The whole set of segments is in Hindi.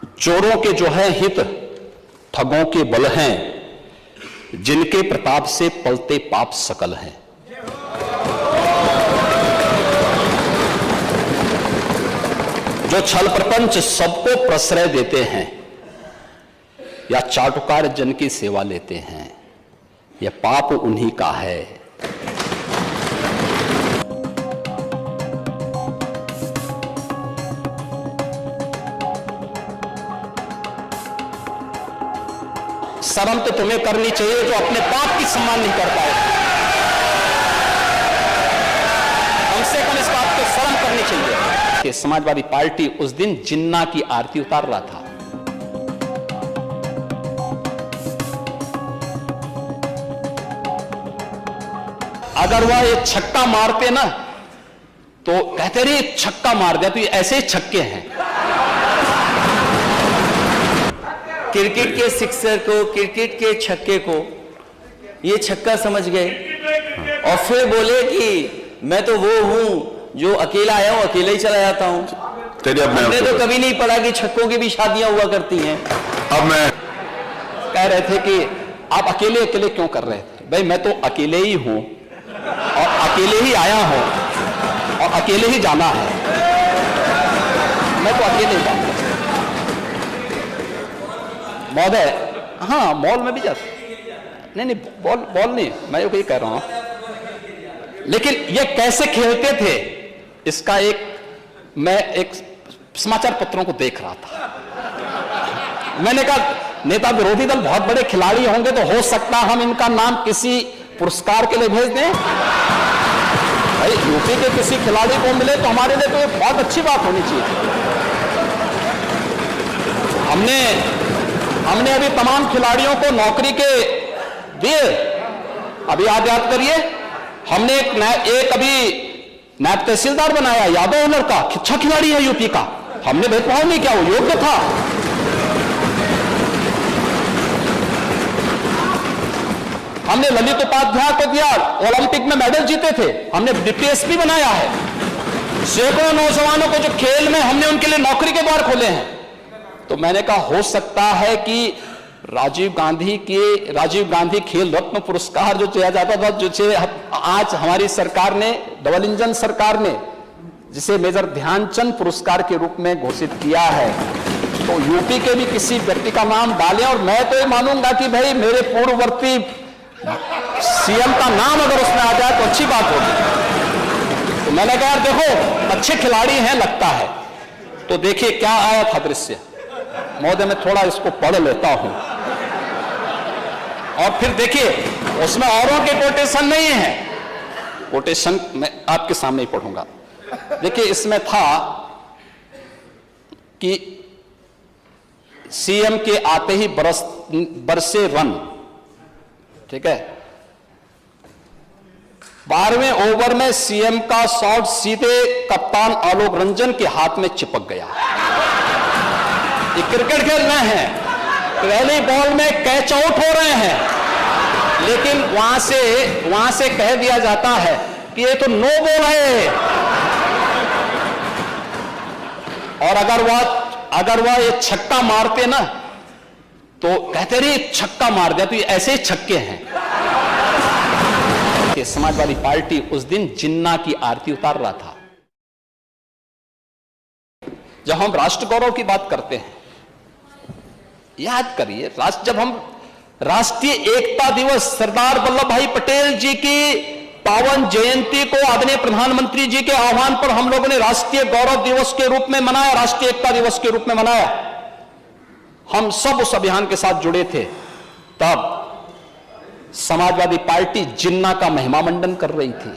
चोरों के जो है हित ठगों के बल हैं, जिनके प्रताप से पलते पाप सकल हैं। जो छल प्रपंच सबको प्रश्रय देते हैं या चाटुकार जन की सेवा लेते हैं, यह पाप उन्हीं का है। शर्म तो तुम्हें करनी चाहिए जो अपने बाप की सम्मान नहीं कर पाए। कम से कम इस बात को शर्म करनी चाहिए कि समाजवादी पार्टी उस दिन जिन्ना की आरती उतार रहा था। अगर वह एक छक्का मारते ना तो कहते रहे छक्का मार दिया, तो ये ऐसे ही छक्के हैं। क्रिकेट के सिक्सर को, क्रिकेट के छक्के को ये छक्का समझ गए और फिर बोले कि मैं तो वो हूं जो अकेला आया हूं, अकेले ही चला जाता हूं। हमने तो कभी नहीं पढ़ा कि छक्कों की भी शादियां हुआ करती हैं। अब मैं कह रहे थे कि आप अकेले अकेले क्यों कर रहे थे? भाई मैं तो अकेले ही हूं और अकेले ही आया हूं और अकेले ही जाना है। मैं तो अकेले ही जाऊंगा महोदय। हाँ, मॉल में भी जाता। नहीं, बॉल नहीं, मैं यही कह रहा हूं। लेकिन ये कैसे खेलते थे, इसका मैं एक समाचार पत्रों को देख रहा था। मैंने कहा नेता विरोधी दल बहुत बड़े खिलाड़ी होंगे तो हो सकता हम इनका नाम किसी पुरस्कार के लिए भेज दें। भाई यूपी के किसी खिलाड़ी को मिले तो हमारे लिए तो ये बहुत अच्छी बात होनी चाहिए। हमने अभी तमाम खिलाड़ियों को नौकरी के दिए। अभी याद करिए, हमने एक अभी नायब तहसीलदार बनाया, यादव लड़का, अच्छा खिलाड़ी है यूपी का। हमने भेदभाव नहीं किया, वो योग्य था। हमने ललित उपाध्याय को दिया, ओलंपिक में मेडल जीते थे। हमने डिप्टी एसपी बनाया है। सैकड़ों नौजवानों को जो खेल में हमने उनके लिए नौकरी के द्वार खोले हैं। तो मैंने कहा हो सकता है कि राजीव गांधी खेल रत्न पुरस्कार जो दिया जाता था, जो आज हमारी सरकार ने, डबल इंजन सरकार ने जिसे मेजर ध्यानचंद पुरस्कार के रूप में घोषित किया है, तो यूपी के भी किसी व्यक्ति का नाम डालें। और मैं तो ये मानूंगा कि भाई मेरे पूर्ववर्ती सीएम का नाम अगर उसमें आ जाए तो अच्छी बात होगी। तो मैंने कहा यार देखो अच्छे खिलाड़ी हैं लगता है। तो देखिए क्या आया था दृश्य। महोदय मैं थोड़ा इसको पढ़ लेता हूं और फिर देखिए उसमें औरों के कोटेशन नहीं है। कोटेशन मैं आपके सामने ही पढ़ूंगा। देखिए इसमें था कि सीएम के आते ही बरसे रन, ठीक है। 12वें ओवर में सीएम का शॉट सीधे कप्तान आलोक रंजन के हाथ में चिपक गया। ये क्रिकेट खेल रहे हैं, पहली बॉल में कैच आउट हो रहे हैं, लेकिन वहां से कह दिया जाता है कि ये तो नो बॉल है। और अगर वह ये छक्का मारते ना तो कहते रहे छक्का मार दिया, तो ये ऐसे ही छक्के हैं। कि समाजवादी पार्टी उस दिन जिन्ना की आरती उतार रहा था। जब हम राष्ट्र गौरव की बात करते हैं, याद करिए जब हम राष्ट्रीय एकता दिवस, सरदार वल्लभ भाई पटेल जी की पावन जयंती को आदरणीय प्रधानमंत्री जी के आह्वान पर हम लोगों ने राष्ट्रीय गौरव दिवस के रूप में मनाया, राष्ट्रीय एकता दिवस के रूप में मनाया। हम सब उस अभियान के साथ जुड़े थे। तब समाजवादी पार्टी जिन्ना का महिमा मंडन कर रही थी।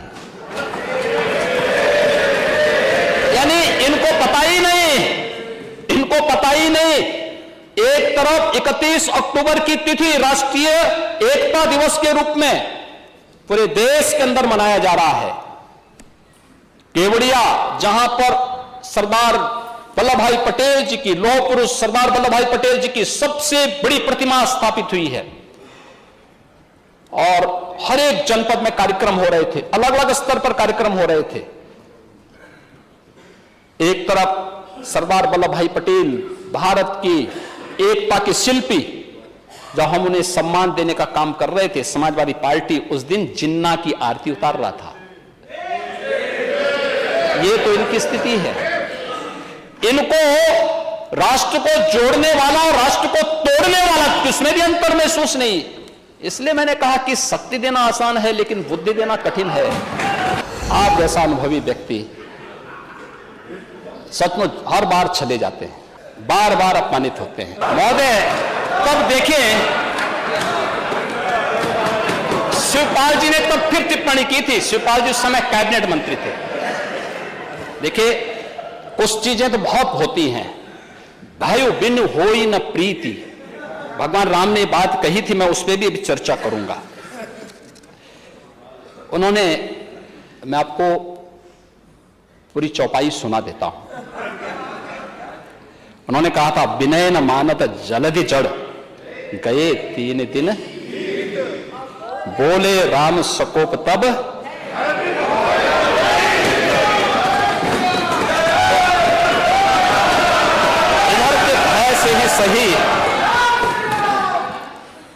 यानी इनको पता ही नहीं, एक तरफ 31 अक्टूबर की तिथि राष्ट्रीय एकता दिवस के रूप में पूरे देश के अंदर मनाया जा रहा है। केवड़िया जहां पर सरदार वल्लभ भाई पटेल जी की, लौह पुरुष सरदार वल्लभ भाई पटेल जी की सबसे बड़ी प्रतिमा स्थापित हुई है और हर एक जनपद में कार्यक्रम हो रहे थे, अलग अलग स्तर पर कार्यक्रम हो रहे थे। एक तरफ सरदार वल्लभ भाई पटेल भारत की एकता के शिल्पी, जब हम उन्हें सम्मान देने का काम कर रहे थे, समाजवादी पार्टी उस दिन जिन्ना की आरती उतार रहा था। ये तो इनकी स्थिति है। इनको राष्ट्र को जोड़ने वाला और राष्ट्र को तोड़ने वाला किसमें भी अंतर महसूस नहीं। इसलिए मैंने कहा कि शक्ति देना आसान है लेकिन बुद्धि देना कठिन है। आप जैसा अनुभवी व्यक्ति सचमुच हर बार छले जाते हैं, बार बार अपमानित होते हैं। महोदय, तब देखें शिवपाल जी ने तब फिर टिप्पणी की थी। शिवपाल जी उस समय कैबिनेट मंत्री थे। देखिए, कुछ चीजें तो बहुत होती हैं। भाइयों, बिन होई न प्रीति, भगवान राम ने बात कही थी, मैं उस पर भी अभी चर्चा करूंगा। उन्होंने, मैं आपको पूरी चौपाई सुना देता हूं। उन्होंने कहा था, विनय न मानत जलधि जड़, गए 3 दिन, बोले राम सकोप तब,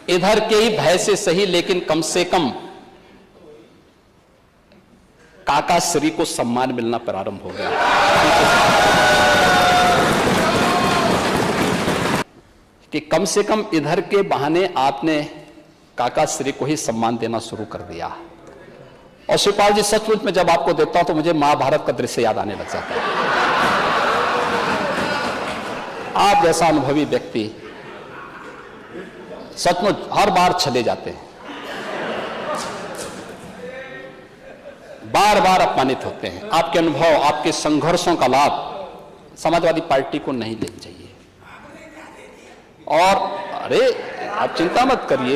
इधर के ही भय से सही, लेकिन कम से कम काका श्री को सम्मान मिलना प्रारंभ हो गया। कि कम से कम इधर के बहाने आपने काका श्री को ही सम्मान देना शुरू कर दिया। और शिवपाल जी, सचमुच में जब आपको देखता हूं तो मुझे महाभारत का दृश्य याद आने लग जाता है। आप जैसा अनुभवी व्यक्ति सचमुच हर बार छले जाते हैं, बार बार अपमानित होते हैं। आपके अनुभव, आपके संघर्षों का लाभ समाजवादी पार्टी को नहीं लेना चाहिए। और अरे, आप चिंता मत करिए।